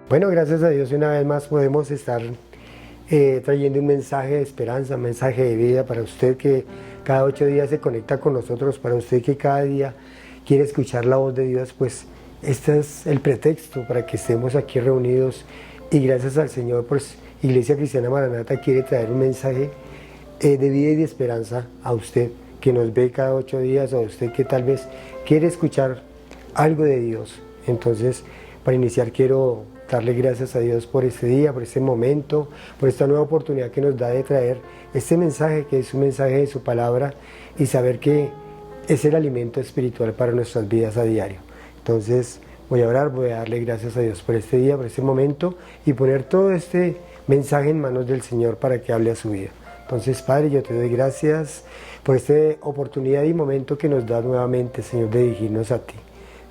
Bueno, gracias a Dios una vez más podemos estar trayendo un mensaje de esperanza, un mensaje de vida para usted que cada 8 días se conecta con nosotros, para usted que cada día quiere escuchar la voz de Dios, pues este es el pretexto para que estemos aquí reunidos y gracias al Señor, pues Iglesia Cristiana Maranata quiere traer un mensaje de vida y de esperanza a usted que nos ve cada 8 días o a usted que tal vez quiere escuchar algo de Dios. Entonces, para iniciar quiero darle gracias a Dios por este día, por este momento, por esta nueva oportunidad que nos da de traer este mensaje que es un mensaje de su palabra y saber que es el alimento espiritual para nuestras vidas a diario. Entonces voy a orar, voy a darle gracias a Dios por este día, por este momento y poner todo este mensaje en manos del Señor para que hable a su vida. Entonces, Padre, yo te doy gracias por esta oportunidad y momento que nos da nuevamente, Señor, de dirigirnos a ti.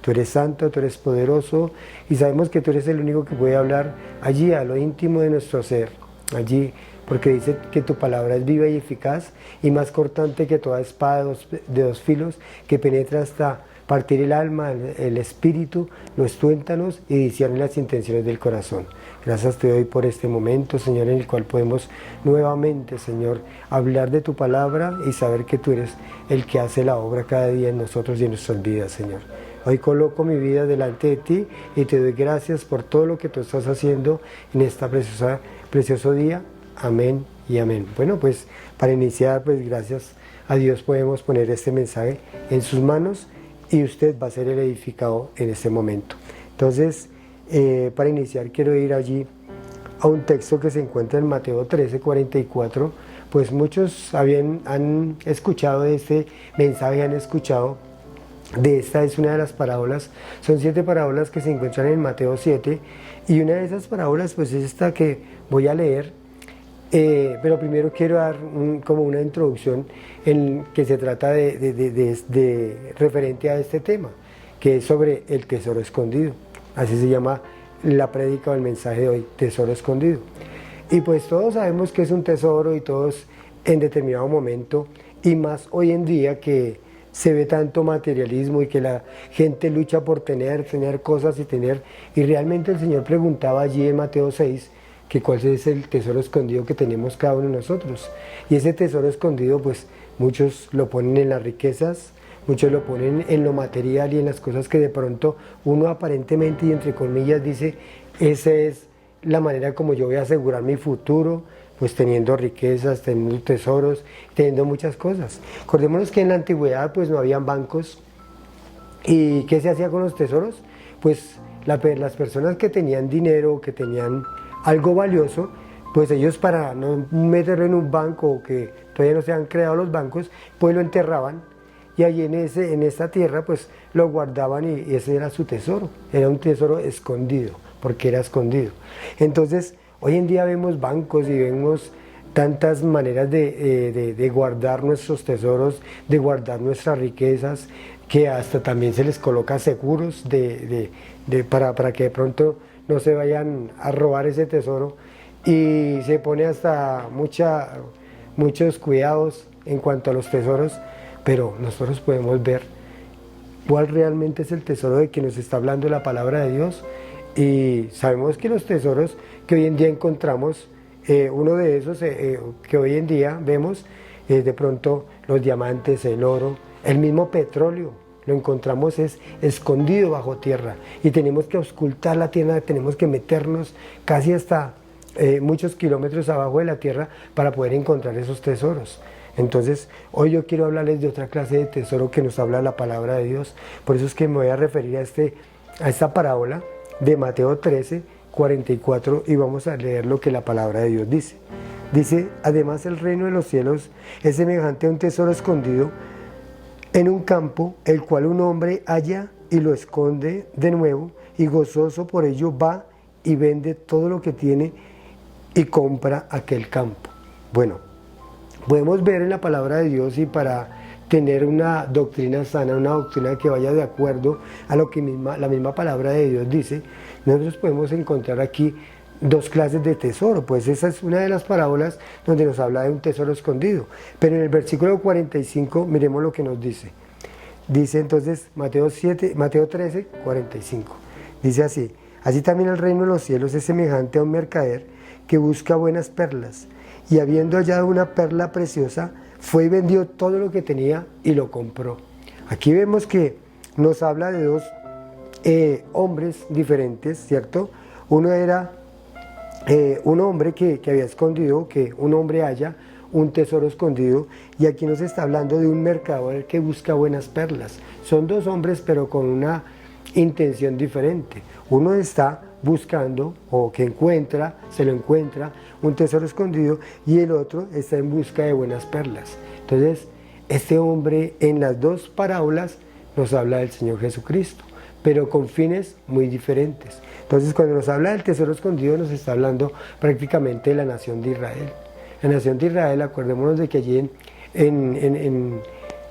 Tú eres santo, tú eres poderoso y sabemos que tú eres el único que puede hablar allí a lo íntimo de nuestro ser, allí, porque dice que tu palabra es viva y eficaz y más cortante que toda espada de dos filos que penetra hasta partir el alma, el espíritu, los tuétanos y discierne las intenciones del corazón. Gracias te doy por este momento, Señor, en el cual podemos nuevamente, Señor, hablar de tu palabra y saber que tú eres el que hace la obra cada día en nosotros y en nuestras vidas, Señor. Hoy coloco mi vida delante de ti y te doy gracias por todo lo que tú estás haciendo en este precioso día. Amén y amén. Bueno, pues para iniciar, pues gracias a Dios podemos poner este mensaje en sus manos y usted va a ser el edificado en este momento. Entonces, para iniciar quiero ir allí a un texto que se encuentra en Mateo 13:44. Pues muchos han escuchado este mensaje, han escuchado de esta, es una de las parábolas, son 7 parábolas que se encuentran en Mateo 7 y una de esas parábolas pues es esta que voy a leer, pero primero quiero dar como una introducción en que se trata de referente a este tema, que es sobre el tesoro escondido, así se llama la prédica o el mensaje de hoy, tesoro escondido. Y pues todos sabemos que es un tesoro y todos en determinado momento, y más hoy en día que se ve tanto materialismo y que la gente lucha por tener cosas y realmente el Señor preguntaba allí en Mateo 6 que cuál es el tesoro escondido que tenemos cada uno de nosotros. Y ese tesoro escondido pues muchos lo ponen en las riquezas, muchos lo ponen en lo material y en las cosas que de pronto uno aparentemente y entre comillas dice, esa es la manera como yo voy a asegurar mi futuro, pues teniendo riquezas, teniendo tesoros, teniendo muchas cosas. Acordémonos que en la antigüedad pues no habían bancos. ¿Y qué se hacía con los tesoros? Pues las personas que tenían dinero, que tenían algo valioso, pues ellos para no meterlo en un banco o que todavía no se han creado los bancos, pues lo enterraban y allí en esta tierra pues lo guardaban y ese era su tesoro, era un tesoro escondido, porque era escondido. Entonces, hoy en día vemos bancos y vemos tantas maneras de guardar nuestros tesoros, de guardar nuestras riquezas, que hasta también se les coloca seguros para que de pronto no se vayan a robar ese tesoro y se pone hasta muchos cuidados en cuanto a los tesoros, pero nosotros podemos ver cuál realmente es el tesoro de que nos está hablando la palabra de Dios. Y sabemos que los tesoros que hoy en día encontramos, uno de esos que hoy en día vemos es de pronto los diamantes, el oro, el mismo petróleo, lo encontramos es escondido bajo tierra y tenemos que auscultar la tierra, tenemos que meternos casi hasta muchos kilómetros abajo de la tierra para poder encontrar esos tesoros. Entonces, hoy yo quiero hablarles de otra clase de tesoro que nos habla la palabra de Dios, por eso es que me voy a referir a esta parábola de Mateo 13:44 y vamos a leer lo que la palabra de Dios dice. Dice, además el reino de los cielos es semejante a un tesoro escondido en un campo, el cual un hombre halla y lo esconde de nuevo y gozoso por ello va y vende todo lo que tiene y compra aquel campo. Bueno, podemos ver en la palabra de Dios y para tener una doctrina sana, una doctrina que vaya de acuerdo a lo que la misma palabra de Dios dice, nosotros podemos encontrar aquí 2 clases de tesoro, pues esa es una de las parábolas donde nos habla de un tesoro escondido. Pero en el versículo 45 miremos lo que nos dice. Dice entonces Mateo 13:45, dice así, Así también el reino de los cielos es semejante a un mercader que busca buenas perlas, y habiendo hallado una perla preciosa, fue y vendió todo lo que tenía y lo compró. Aquí vemos que nos habla de dos hombres diferentes, ¿cierto? Uno era un hombre que había escondido, que un hombre halla un tesoro escondido, y aquí nos está hablando de un mercader que busca buenas perlas. Son dos hombres pero con una intención diferente. Uno está buscando o que encuentra, se lo encuentra, un tesoro escondido, y el otro está en busca de buenas perlas. Entonces, este hombre en las dos parábolas nos habla del Señor Jesucristo, pero con fines muy diferentes. Entonces, cuando nos habla del tesoro escondido, nos está hablando prácticamente de la nación de Israel. La nación de Israel, acordémonos de que allí en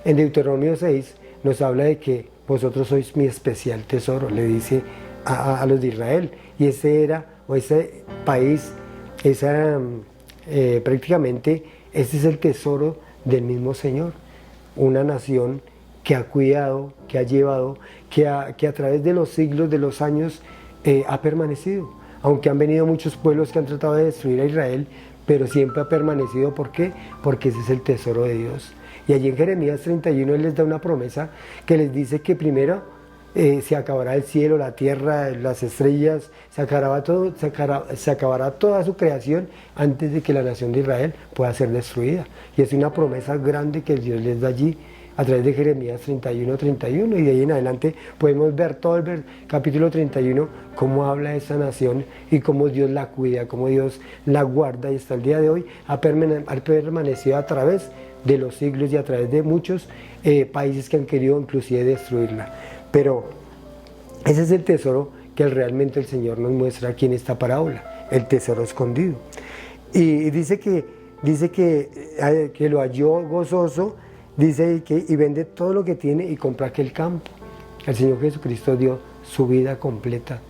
Deuteronomio 6 nos habla de que vosotros sois mi especial tesoro, le dice a los de Israel. Y ese era, o ese país, prácticamente, ese es el tesoro del mismo Señor. Una nación que ha cuidado, que ha llevado, que a través de los siglos, de los años, ha permanecido. Aunque han venido muchos pueblos que han tratado de destruir a Israel, pero siempre ha permanecido. ¿Por qué? Porque ese es el tesoro de Dios. Y allí en Jeremías 31 Él les da una promesa que les dice que primero se acabará el cielo, la tierra, las estrellas, se acabará toda su creación antes de que la nación de Israel pueda ser destruida. Y es una promesa grande que Dios les da allí a través de Jeremías 31, y de ahí en adelante podemos ver todo el capítulo 31, cómo habla de esa nación y cómo Dios la cuida, cómo Dios la guarda, y hasta el día de hoy ha permanecido a través de los siglos y a través de muchos países que han querido inclusive destruirla. Pero ese es el tesoro que realmente el Señor nos muestra aquí en esta parábola, el tesoro escondido. Y dice que lo halló gozoso. Dice que y vende todo lo que tiene y compra aquel campo. El Señor Jesucristo dio su vida completa,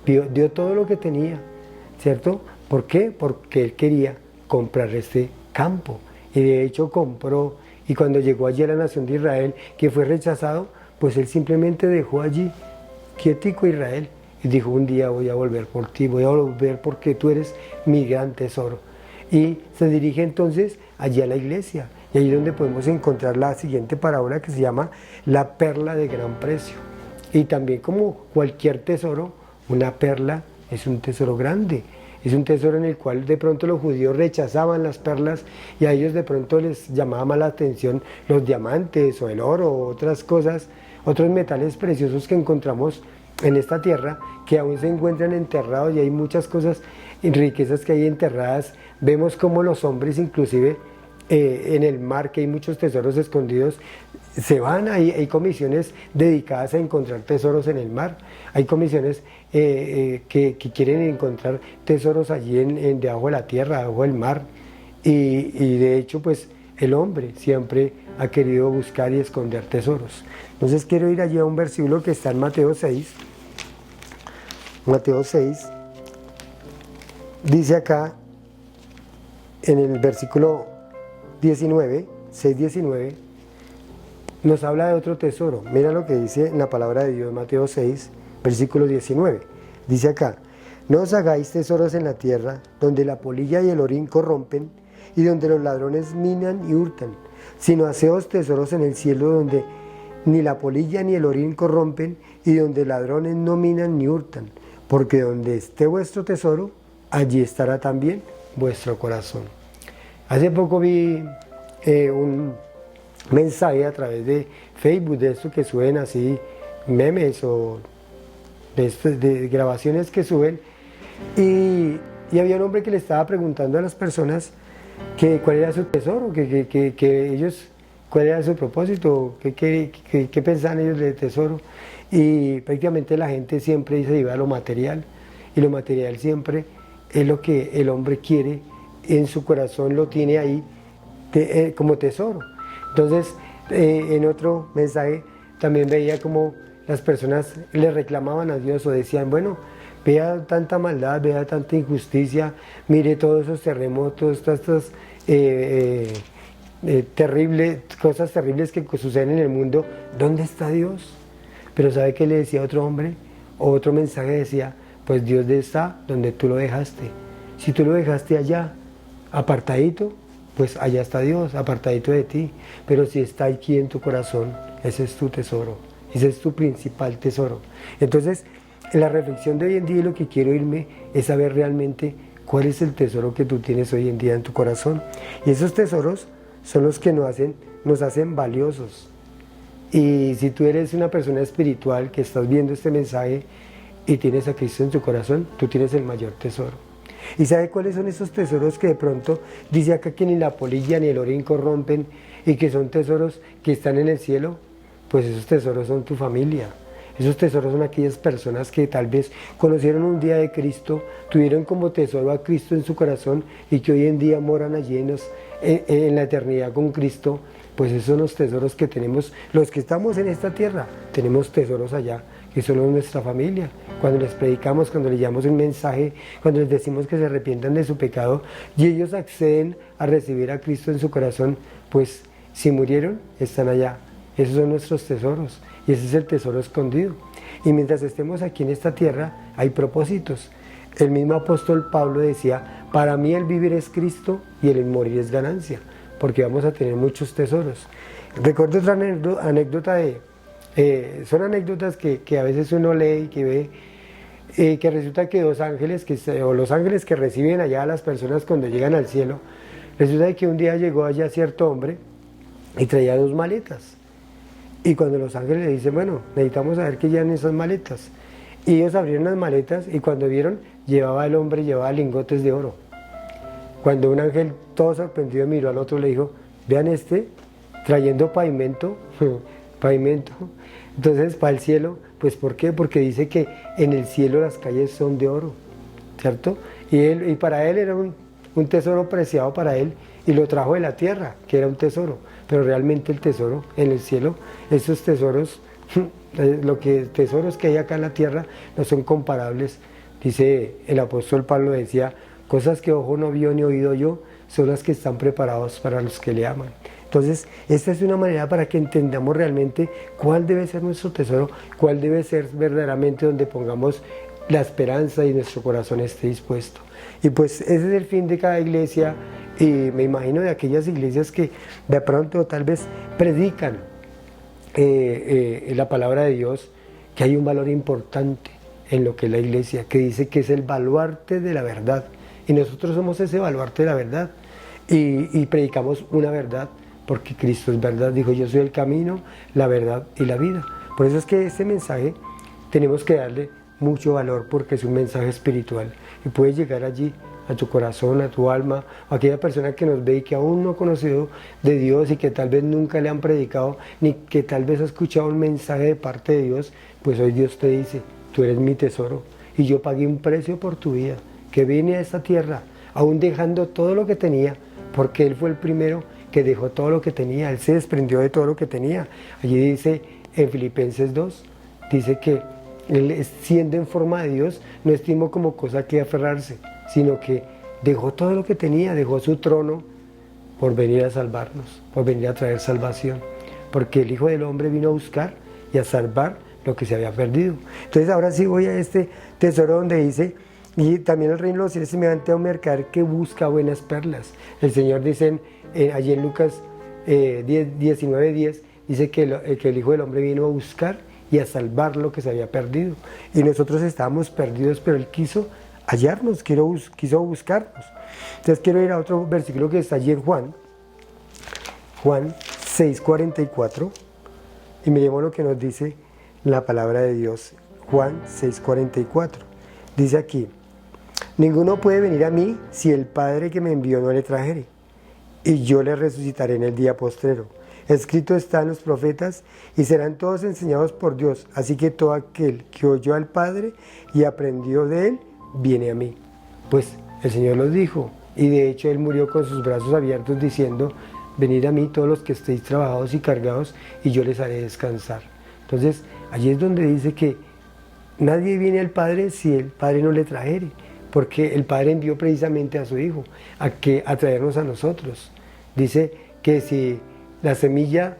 dio todo lo que tenía, ¿cierto? ¿Por qué? Porque Él quería comprar este campo. Y de hecho compró, y cuando llegó allí a la nación de Israel, que fue rechazado, pues Él simplemente dejó allí, quietico Israel, y dijo: un día voy a volver por ti, voy a volver porque tú eres mi gran tesoro. Y se dirige entonces allí a la iglesia. Y ahí es donde podemos encontrar la siguiente parábola, que se llama la perla de gran precio. Y también, como cualquier tesoro, una perla es un tesoro grande. Es un tesoro en el cual de pronto los judíos rechazaban las perlas, y a ellos de pronto les llamaba más la atención los diamantes o el oro o otras cosas, otros metales preciosos que encontramos en esta tierra, que aún se encuentran enterrados, y hay muchas cosas y riquezas que hay enterradas. Vemos como los hombres, inclusive en el mar, que hay muchos tesoros escondidos, se van. Hay comisiones dedicadas a encontrar tesoros en el mar. Hay comisiones que quieren encontrar tesoros allí debajo de la tierra, debajo del mar. Y de hecho, pues el hombre siempre ha querido buscar y esconder tesoros. Entonces quiero ir allí a un versículo que está en Mateo 6. Mateo 6 dice acá en el versículo 6:19, nos habla de otro tesoro. Mira lo que dice en la palabra de Dios, Mateo 6, versículo 19. Dice acá: no os hagáis tesoros en la tierra, donde la polilla y el orín corrompen, y donde los ladrones minan y hurtan, sino haceos tesoros en el cielo, donde ni la polilla ni el orín corrompen, y donde ladrones no minan ni hurtan, porque donde esté vuestro tesoro, allí estará también vuestro corazón. Hace poco vi un mensaje a través de Facebook, de estos que suben así memes, o de grabaciones que suben, y había un hombre que le estaba preguntando a las personas cuál era su tesoro, que ellos, cuál era su propósito, qué pensaban ellos del tesoro. Y prácticamente la gente siempre se iba a lo material, y lo material siempre es lo que el hombre quiere en su corazón, lo tiene ahí como tesoro. Entonces, en otro mensaje también veía como las personas le reclamaban a Dios, o decían: bueno, vea tanta maldad, vea tanta injusticia, mire todos esos terremotos, todas estas cosas terribles que suceden en el mundo, ¿dónde está Dios? Pero ¿sabe qué le decía otro hombre? O otro mensaje decía: pues Dios está donde tú lo dejaste. Si tú lo dejaste allá, apartadito, pues allá está Dios, apartadito de ti. Pero si está aquí en tu corazón, ese es tu tesoro, ese es tu principal tesoro. Entonces, en la reflexión de hoy en día lo que quiero irme es saber realmente cuál es el tesoro que tú tienes hoy en día en tu corazón. Y esos tesoros son los que nos hacen valiosos. Y si tú eres una persona espiritual que estás viendo este mensaje y tienes a Cristo en tu corazón, tú tienes el mayor tesoro. ¿Y sabe cuáles son esos tesoros que de pronto dice acá que ni la polilla ni el oro corrompen y que son tesoros que están en el cielo? Pues esos tesoros son tu familia. Esos tesoros son aquellas personas que tal vez conocieron un día de Cristo, tuvieron como tesoro a Cristo en su corazón y que hoy en día moran allí en la eternidad con Cristo. Pues esos son los tesoros que tenemos, los que estamos en esta tierra, tenemos tesoros allá, que son nuestra familia. Cuando les predicamos, cuando les llevamos un mensaje, cuando les decimos que se arrepientan de su pecado y ellos acceden a recibir a Cristo en su corazón, pues si murieron, están allá. Esos son nuestros tesoros y ese es el tesoro escondido. Y mientras estemos aquí en esta tierra, hay propósitos. El mismo apóstol Pablo decía, para mí el vivir es Cristo y el morir es ganancia, porque vamos a tener muchos tesoros. Recuerdo otra anécdota son anécdotas que a veces uno lee y que ve, que resulta que dos ángeles, o los ángeles que reciben allá a las personas cuando llegan al cielo, resulta que un día llegó allá cierto hombre y traía 2 maletas. Y cuando los ángeles le dicen, bueno, necesitamos saber qué llevan esas maletas. Y ellos abrieron las maletas y cuando vieron, el hombre llevaba lingotes de oro. Cuando un ángel todo sorprendido miró al otro, le dijo, vean trayendo pavimento, pavimento. Entonces, para el cielo, pues ¿por qué? Porque dice que en el cielo las calles son de oro, ¿cierto? Y para él era un tesoro preciado para él y lo trajo de la tierra, que era un tesoro. Pero realmente el tesoro en el cielo, esos tesoros, tesoros que hay acá en la tierra no son comparables. Dice el apóstol Pablo, decía, cosas que ojo no vio ni oído yo, son las que están preparadas para los que le aman. Entonces, esta es una manera para que entendamos realmente cuál debe ser nuestro tesoro, cuál debe ser verdaderamente donde pongamos la esperanza y nuestro corazón esté dispuesto. Y pues ese es el fin de cada iglesia, y me imagino de aquellas iglesias que de pronto tal vez predican la palabra de Dios, que hay un valor importante en lo que es la iglesia, que dice que es el baluarte de la verdad. Y nosotros somos ese baluarte de la verdad y predicamos una verdad, porque Cristo es verdad, dijo yo soy el camino, la verdad y la vida. Por eso es que este mensaje tenemos que darle mucho valor, porque es un mensaje espiritual y puede llegar allí a tu corazón, a tu alma, a aquella persona que nos ve y que aún no ha conocido de Dios y que tal vez nunca le han predicado, ni que tal vez ha escuchado un mensaje de parte de Dios. Pues hoy Dios te dice, tú eres mi tesoro y yo pagué un precio por tu vida, que vine a esta tierra aún dejando todo lo que tenía, porque Él fue el primero que dejó todo lo que tenía, Él se desprendió de todo lo que tenía. Allí dice en Filipenses 2, dice que Él, siendo en forma de Dios, no estimó como cosa que aferrarse, sino que dejó todo lo que tenía, dejó su trono por venir a salvarnos, por venir a traer salvación, porque el Hijo del Hombre vino a buscar y a salvar lo que se había perdido. Entonces ahora sí voy a este tesoro donde dice, y también el reino de los cielos es semejante a un mercader que busca buenas perlas. El Señor dice allí en Lucas 19:10, dice que el Hijo del Hombre vino a buscar y a salvar lo que se había perdido. Y nosotros estábamos perdidos, pero Él quiso hallarnos, quiso buscarnos. Entonces quiero ir a otro versículo que está allí en Juan 6:44, y miremos lo que nos dice la palabra de Dios. Juan 6:44, dice aquí, ninguno puede venir a mí si el Padre que me envió no le trajere, y yo le resucitaré en el día postrero. Escrito está en los profetas, y serán todos enseñados por Dios, así que todo aquel que oyó al Padre y aprendió de Él, viene a mí. Pues el Señor los dijo, y de hecho Él murió con sus brazos abiertos diciendo, venid a mí todos los que estéis trabajados y cargados, y yo les haré descansar. Entonces, allí es donde dice que nadie viene al Padre si el Padre no le trajere, porque el Padre envió precisamente a su Hijo a traernos a nosotros. Dice que si la semilla,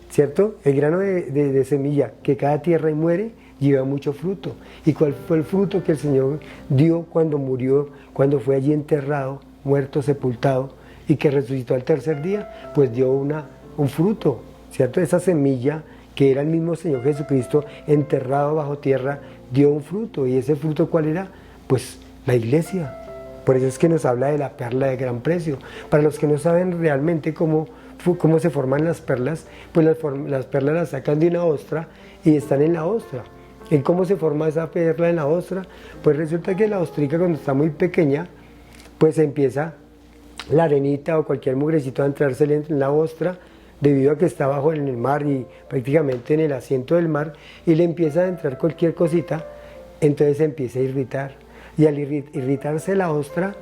¿cierto? El grano de semilla que cada tierra y muere, lleva mucho fruto. ¿Y cuál fue el fruto que el Señor dio cuando murió, cuando fue allí enterrado, muerto, sepultado, y que resucitó al tercer día? Pues dio un fruto, ¿cierto? Esa semilla que era el mismo Señor Jesucristo enterrado bajo tierra, dio un fruto. ¿Y ese fruto cuál era? Pues la iglesia. Por eso es que nos habla de la perla de gran precio. Para los que no saben realmente cómo se forman las perlas, pues las perlas las sacan de una ostra y están en la ostra. ¿Y cómo se forma esa perla en la ostra? Pues resulta que la ostrica, cuando está muy pequeña, pues empieza la arenita o cualquier mugrecito a entrarse en la ostra, debido a que está abajo en el mar y prácticamente en el asiento del mar, y le empieza a entrar cualquier cosita, entonces se empieza a irritar. Y al irritarse la ostra,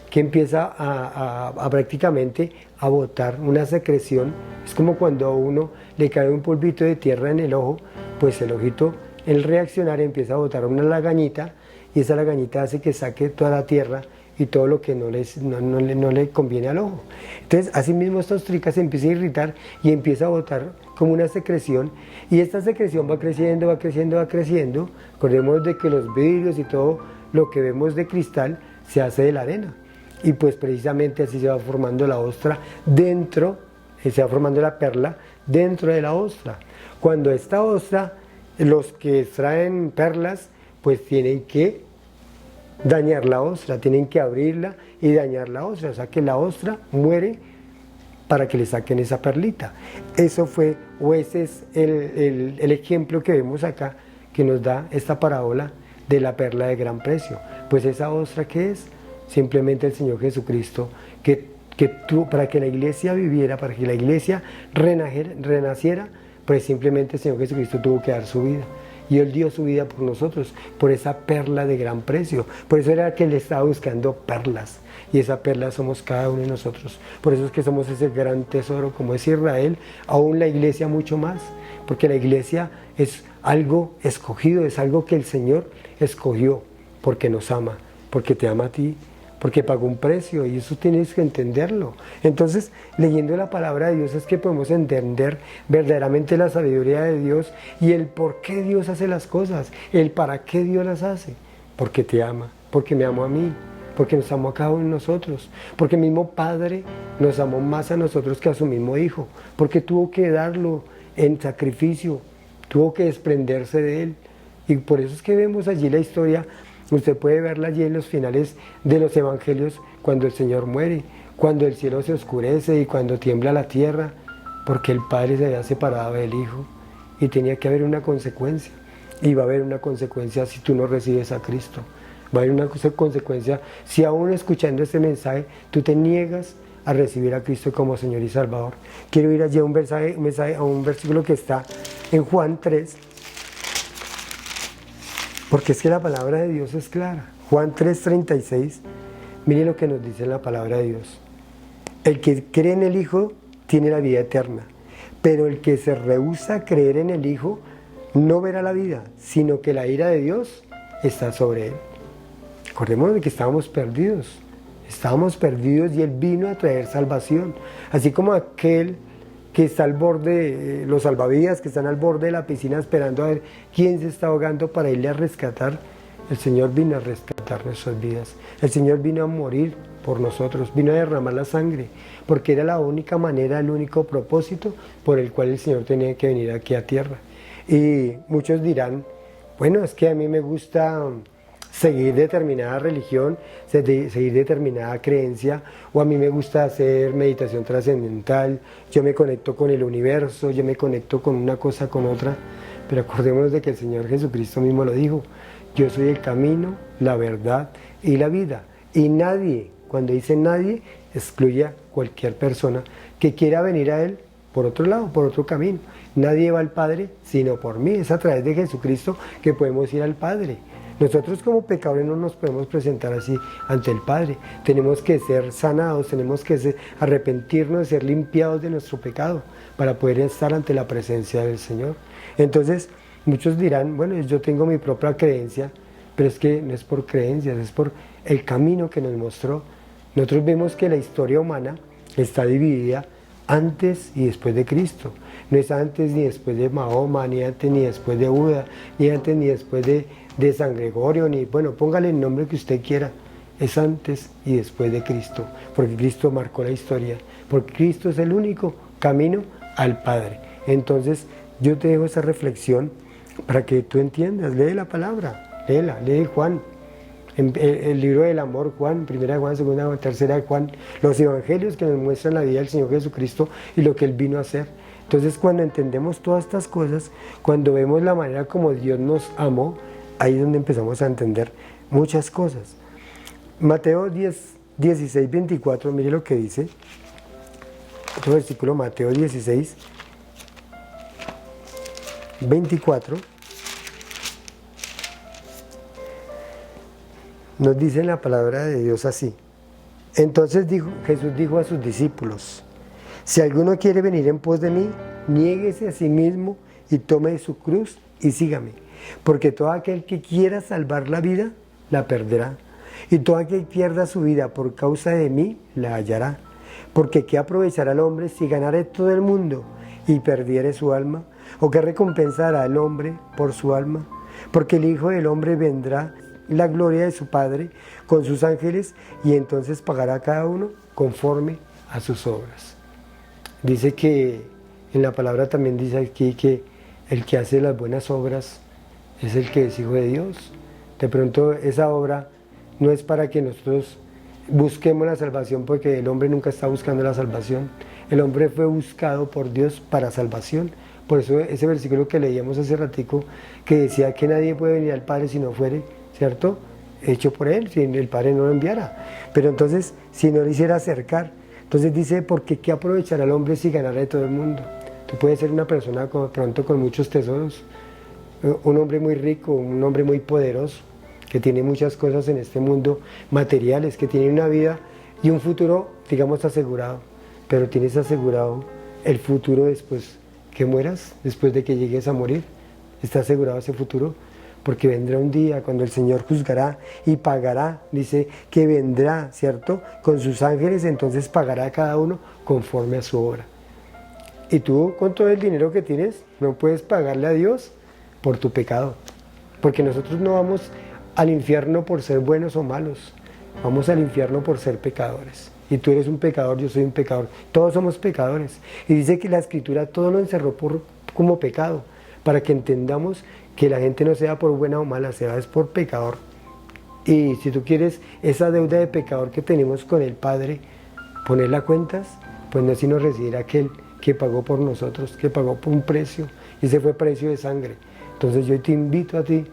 que empieza a prácticamente a botar una secreción, es como cuando a uno le cae un polvito de tierra en el ojo, pues el ojito, el reaccionar, empieza a botar una lagañita, y esa lagañita hace que saque toda la tierra y todo lo que no le conviene al ojo. Entonces, así mismo esta ostrica se empieza a irritar y empieza a botar como una secreción, y esta secreción va creciendo, va creciendo, va creciendo. Recordemos de que los vidrios y todo lo que vemos de cristal se hace de la arena, y pues precisamente así se va formando la ostra dentro, se va formando la perla dentro de la ostra. Cuando esta ostra, los que extraen perlas, pues tienen que dañar la ostra, tienen que abrirla y dañar la ostra, o sea que la ostra muere para que le saquen esa perlita. Eso fue, o ese es el ejemplo que vemos acá, que nos da esta parábola de la perla de gran precio. Pues esa ostra, ¿qué es? Simplemente el Señor Jesucristo, que para que la iglesia viviera, para que la iglesia renaciera, pues simplemente el Señor Jesucristo tuvo que dar su vida. Y Él dio su vida por nosotros, por esa perla de gran precio. Por eso era que Él estaba buscando perlas. Y esa perla somos cada uno de nosotros. Por eso es que somos ese gran tesoro, como es Israel, aún la iglesia mucho más. Porque la iglesia es algo escogido, es algo que el Señor escogió, porque nos ama, porque te ama a ti, porque pagó un precio, y eso tienes que entenderlo. Entonces, leyendo la palabra de Dios es que podemos entender verdaderamente la sabiduría de Dios y el por qué Dios hace las cosas, el para qué Dios las hace. Porque te ama, porque me amó a mí, porque nos amó a cada uno de nosotros, porque el mismo Padre nos amó más a nosotros que a su mismo Hijo, porque tuvo que darlo en sacrificio, tuvo que desprenderse de Él. Y por eso es que vemos allí la historia. Usted puede verla allí en los finales de los evangelios, cuando el Señor muere, cuando el cielo se oscurece y cuando tiembla la tierra, porque el Padre se había separado del Hijo y tenía que haber una consecuencia. Y va a haber una consecuencia si tú no recibes a Cristo. Va a haber una consecuencia si aún escuchando este mensaje tú te niegas a recibir a Cristo como Señor y Salvador. Quiero ir allí a un versículo que está en Juan 3, porque es que la palabra de Dios es clara. Juan 3:36, mire lo que nos dice la palabra de Dios. El que cree en el Hijo tiene la vida eterna, pero el que se rehúsa a creer en el Hijo no verá la vida, sino que la ira de Dios está sobre él. Acordémonos de que estábamos perdidos y Él vino a traer salvación. Así como aquel que está al borde, los salvavidas que están al borde de la piscina esperando a ver quién se está ahogando para irle a rescatar, el Señor vino a rescatar nuestras vidas. El Señor vino a morir por nosotros, vino a derramar la sangre, porque era la única manera, el único propósito por el cual el Señor tenía que venir aquí a tierra. Y muchos dirán, bueno, es que a mí me gusta seguir determinada religión, seguir determinada creencia, o a mí me gusta hacer meditación trascendental, yo me conecto con el universo, yo me conecto con una cosa, con otra, pero acordémonos de que el Señor Jesucristo mismo lo dijo: yo soy el camino, la verdad y la vida, y nadie, cuando dice nadie, excluye a cualquier persona que quiera venir a Él por otro lado, por otro camino. Nadie va al Padre sino por mí, es a través de Jesucristo que podemos ir al Padre. Nosotros como pecadores no nos podemos presentar así ante el Padre. Tenemos que ser sanados, tenemos que arrepentirnos, ser limpiados de nuestro pecado para poder estar ante la presencia del Señor. Entonces, muchos dirán, bueno, yo tengo mi propia creencia, pero es que no es por creencias, es por el camino que nos mostró. Nosotros vemos que la historia humana está dividida antes y después de Cristo. No es antes ni después de Mahoma, ni antes ni después de Buda, ni antes ni después de San Gregorio, ni, bueno, póngale el nombre que usted quiera. Es antes y después de Cristo, porque Cristo marcó la historia, porque Cristo es el único camino al Padre. Entonces, yo te dejo esa reflexión para que tú entiendas. Lee la palabra, léela, lee Juan, el libro del amor, Juan, primera de Juan, segunda Juan, tercera de Juan, los evangelios que nos muestran la vida del Señor Jesucristo y lo que Él vino a hacer. Entonces, cuando entendemos todas estas cosas, cuando vemos la manera como Dios nos amó, ahí es donde empezamos a entender muchas cosas. Mateo 16, 24, mire lo que dice. Otro versículo, Mateo 16, 24. Nos dice en la palabra de Dios así. Entonces Jesús dijo a sus discípulos: si alguno quiere venir en pos de mí, niéguese a sí mismo y tome su cruz y sígame. Porque todo aquel que quiera salvar la vida, la perderá. Y todo aquel que pierda su vida por causa de mí, la hallará. Porque ¿qué aprovechará el hombre si ganare todo el mundo y perdiere su alma? ¿O qué recompensará el hombre por su alma? Porque el Hijo del Hombre vendrá en la gloria de su Padre con sus ángeles, y entonces pagará a cada uno conforme a sus obras. Dice que en la palabra también dice aquí que el que hace las buenas obras es el que es hijo de Dios. De pronto esa obra no es para que nosotros busquemos la salvación, porque el hombre nunca está buscando la salvación. El hombre fue buscado por Dios para salvación. Por eso ese versículo que leíamos hace ratico, que decía que nadie puede venir al Padre si no fuere, ¿cierto?, hecho por Él, si el Padre no lo enviara. Pero entonces, si no lo hiciera acercar, entonces dice, porque ¿qué aprovechará el hombre si ganara de todo el mundo? Tú puedes ser una persona pronto con muchos tesoros, un hombre muy rico, un hombre muy poderoso, que tiene muchas cosas en este mundo materiales, que tiene una vida y un futuro, digamos, asegurado. Pero tienes asegurado el futuro después que mueras, después de que llegues a morir. Está asegurado ese futuro, porque vendrá un día cuando el Señor juzgará y pagará. Dice que vendrá, ¿cierto?, con sus ángeles, entonces pagará a cada uno conforme a su obra. Y tú, con todo el dinero que tienes, no puedes pagarle a Dios por tu pecado, porque nosotros no vamos al infierno por ser buenos o malos, vamos al infierno por ser pecadores. Y tú eres un pecador, yo soy un pecador, todos somos pecadores. Y dice que la Escritura todo lo encerró como pecado, para que entendamos que la gente no sea por buena o mala, sea es por pecador. Y si tú quieres esa deuda de pecador que tenemos con el Padre, ponerla a cuentas, pues no es sino recibir a aquel que pagó por nosotros, que pagó por un precio, y ese fue precio de sangre. Entonces yo te invito a ti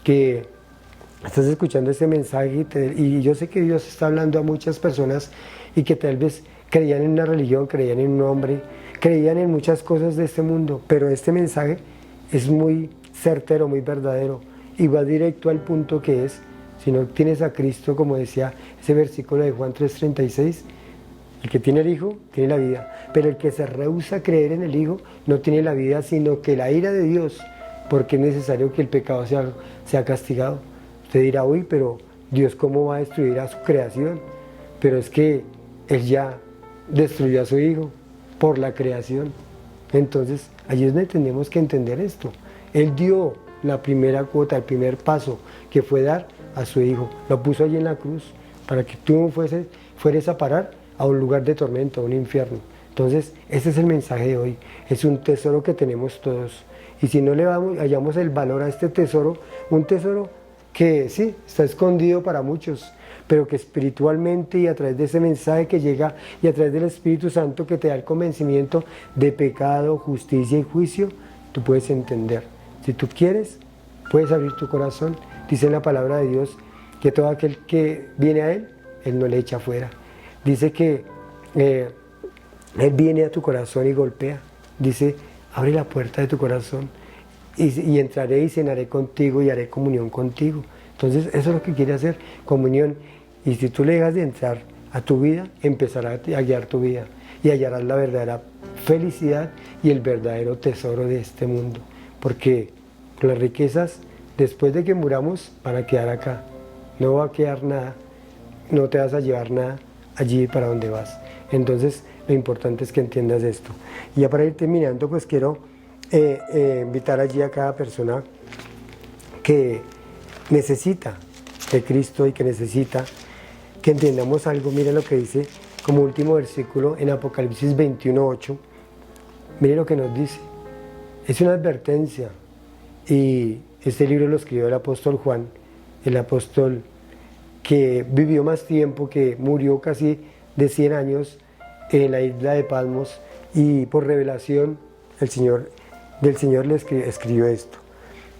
que estás escuchando este mensaje y yo sé que Dios está hablando a muchas personas y que tal vez creían en una religión, creían en un hombre, creían en muchas cosas de este mundo, pero este mensaje es muy certero, muy verdadero y va directo al punto que es: si no tienes a Cristo, como decía ese versículo de Juan 3:36, el que tiene el Hijo tiene la vida, pero el que se rehúsa a creer en el Hijo no tiene la vida, sino que la ira de Dios, porque es necesario que el pecado sea castigado. Usted dirá, uy, pero Dios ¿cómo va a destruir a su creación? Pero es que Él ya destruyó a su Hijo por la creación. Entonces, allí es donde tenemos que entender esto. Él dio la primera cuota, el primer paso, que fue dar a su Hijo. Lo puso allí en la cruz para que tú fueres a parar a un lugar de tormento, a un infierno. Entonces, ese es el mensaje de hoy. Es un tesoro que tenemos todos. Y si no le hallamos el valor a este tesoro, un tesoro que sí, está escondido para muchos, pero que espiritualmente y a través de ese mensaje que llega y a través del Espíritu Santo que te da el convencimiento de pecado, justicia y juicio, tú puedes entender. Si tú quieres, puedes abrir tu corazón. Dice en la palabra de Dios que todo aquel que viene a Él, Él no le echa fuera. Dice que Él viene a tu corazón y golpea. Dice, abre la puerta de tu corazón y entraré y cenaré contigo y haré comunión contigo. Entonces eso es lo que quiere hacer, comunión. Y si tú le dejas de entrar a tu vida, empezará a guiar tu vida y hallarás la verdadera felicidad y el verdadero tesoro de este mundo. Porque las riquezas, después de que muramos, van a quedar acá. No va a quedar nada, no te vas a llevar nada. allí para donde vas. Entonces, lo importante es que entiendas esto. Y ya para ir terminando, pues quiero invitar allí a cada persona que necesita de Cristo y que necesita que entendamos algo. Miren lo que dice como último versículo en Apocalipsis 21:8. Miren lo que nos dice. Es una advertencia. Y este libro lo escribió el apóstol Juan, el apóstol que vivió más tiempo, que murió casi de 100 años en la isla de Patmos, y por revelación del Señor le escribió esto.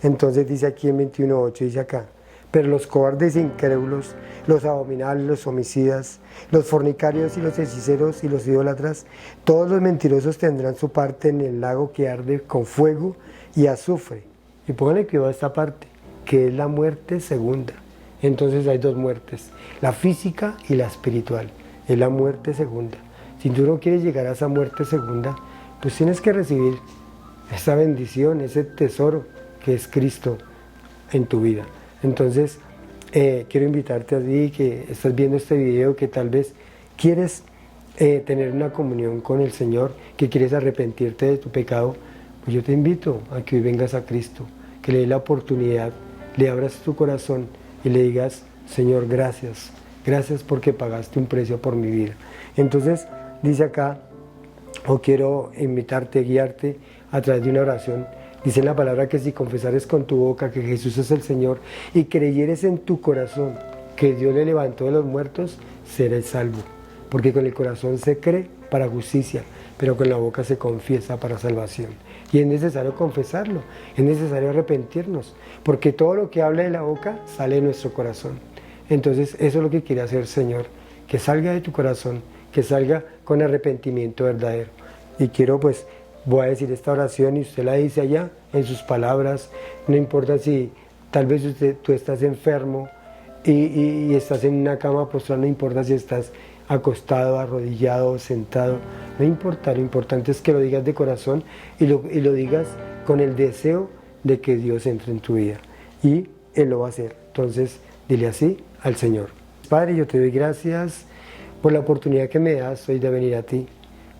Entonces dice aquí en 21:8, dice acá: pero los cobardes e incrédulos, los abominables, los homicidas, los fornicarios y los hechiceros y los idólatras, todos los mentirosos tendrán su parte en el lago que arde con fuego y azufre. Y pónganle cuidado a esta parte, que es la muerte segunda. Entonces hay dos muertes, la física y la espiritual. Es la muerte segunda. Si tú no quieres llegar a esa muerte segunda, pues tienes que recibir esa bendición, ese tesoro que es Cristo en tu vida. Entonces, quiero invitarte a ti que estás viendo este video, que tal vez quieres tener una comunión con el Señor, que quieres arrepentirte de tu pecado. Pues yo te invito a que hoy vengas a Cristo, que le des la oportunidad, le abras tu corazón y le digas: Señor, gracias, gracias porque pagaste un precio por mi vida. Entonces, dice acá, o quiero invitarte, guiarte a través de una oración. Dice en la palabra que si confesares con tu boca que Jesús es el Señor y creyeres en tu corazón que Dios le levantó de los muertos, serás salvo. Porque con el corazón se cree para justicia, pero con la boca se confiesa para salvación. Y es necesario confesarlo, es necesario arrepentirnos, porque todo lo que habla de la boca sale de nuestro corazón. Entonces eso es lo que quiere hacer el Señor, que salga de tu corazón, que salga con arrepentimiento verdadero. Y quiero pues, voy a decir esta oración y usted la dice allá en sus palabras. No importa si tal vez tú estás enfermo y estás en una cama postrada, no importa si estás acostado, arrodillado, sentado, no importa, lo importante es que lo digas de corazón y lo digas con el deseo de que Dios entre en tu vida, y Él lo va a hacer. Entonces dile así al Señor: Padre, yo te doy gracias por la oportunidad que me das hoy de venir a ti.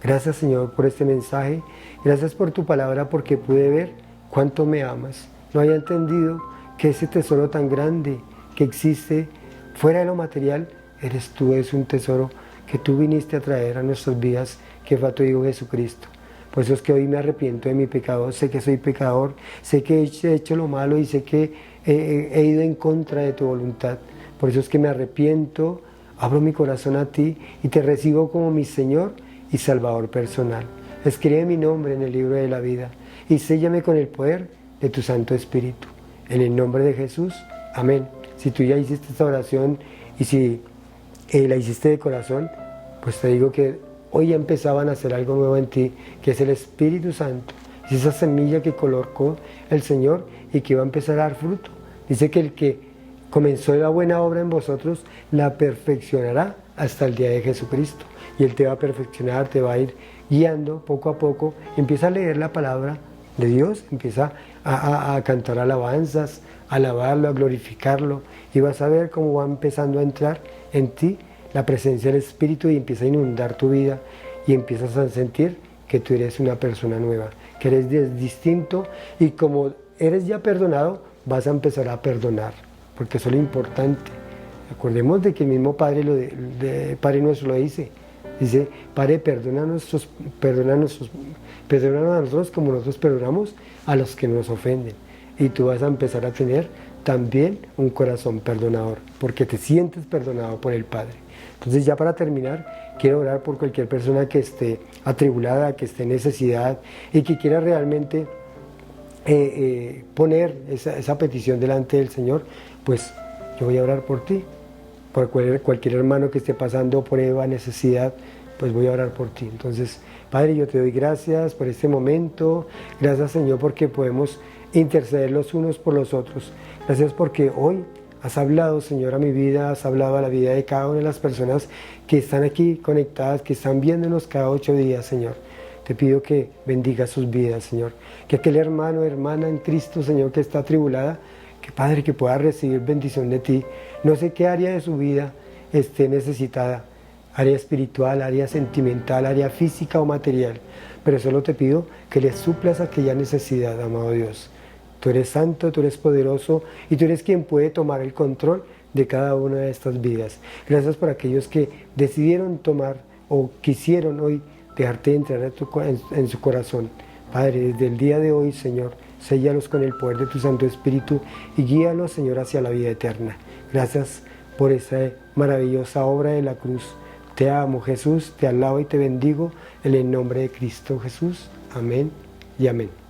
Gracias, Señor, por este mensaje, gracias por tu palabra, porque pude ver cuánto me amas. No había entendido que ese tesoro tan grande que existe fuera de lo material eres tú, es un tesoro que tú viniste a traer a nuestras vidas, que fue a tu Hijo Jesucristo. Por eso es que hoy me arrepiento de mi pecado, sé que soy pecador, sé que he hecho lo malo y sé que he ido en contra de tu voluntad. Por eso es que me arrepiento, abro mi corazón a ti y te recibo como mi Señor y Salvador personal. Escribe mi nombre en el libro de la vida y séllame con el poder de tu Santo Espíritu. En el nombre de Jesús, amén. Si tú ya hiciste esta oración y si la hiciste de corazón, pues te digo que hoy ya empezaban a hacer algo nuevo en ti, que es el Espíritu Santo. Es esa semilla que colocó el Señor y que va a empezar a dar fruto. Dice que el que comenzó la buena obra en vosotros, la perfeccionará hasta el día de Jesucristo. Y Él te va a perfeccionar, te va a ir guiando poco a poco. Empieza a leer la palabra de Dios, empieza a cantar alabanzas, a alabarlo, a glorificarlo, y vas a ver cómo va empezando a entrar en ti la presencia del Espíritu y empieza a inundar tu vida y empiezas a sentir que tú eres una persona nueva, que eres distinto, y como eres ya perdonado, vas a empezar a perdonar, porque eso es lo importante. Acordemos de que el mismo Padre nuestro lo dice. Dice: Padre, perdónanos a nosotros como nosotros perdonamos a los que nos ofenden. Y tú vas a empezar a tener también un corazón perdonador, porque te sientes perdonado por el Padre. Entonces, ya para terminar, quiero orar por cualquier persona que esté atribulada, que esté en necesidad y que quiera realmente poner esa petición delante del Señor. Pues yo voy a orar por ti. Por cualquier hermano que esté pasando prueba, necesidad, pues voy a orar por ti. Entonces, Padre, yo te doy gracias por este momento. Gracias, Señor, porque podemos interceder los unos por los otros. Gracias porque hoy has hablado, Señor, a mi vida, has hablado a la vida de cada una de las personas que están aquí conectadas, que están viéndonos cada 8 días, Señor. Te pido que bendiga sus vidas, Señor. Que aquel hermano o hermana en Cristo, Señor, que está atribulada, que Padre, que pueda recibir bendición de ti. No sé qué área de su vida esté necesitada, área espiritual, área sentimental, área física o material. Pero solo te pido que les suplas aquella necesidad, amado Dios. Tú eres santo, tú eres poderoso y tú eres quien puede tomar el control de cada una de estas vidas. Gracias por aquellos que decidieron tomar o quisieron hoy dejarte entrar en su corazón. Padre, desde el día de hoy, Señor, séllalos con el poder de tu Santo Espíritu y guíalos, Señor, hacia la vida eterna. Gracias por esa maravillosa obra de la cruz. Te amo, Jesús, te alabo y te bendigo en el nombre de Cristo Jesús. Amén y amén.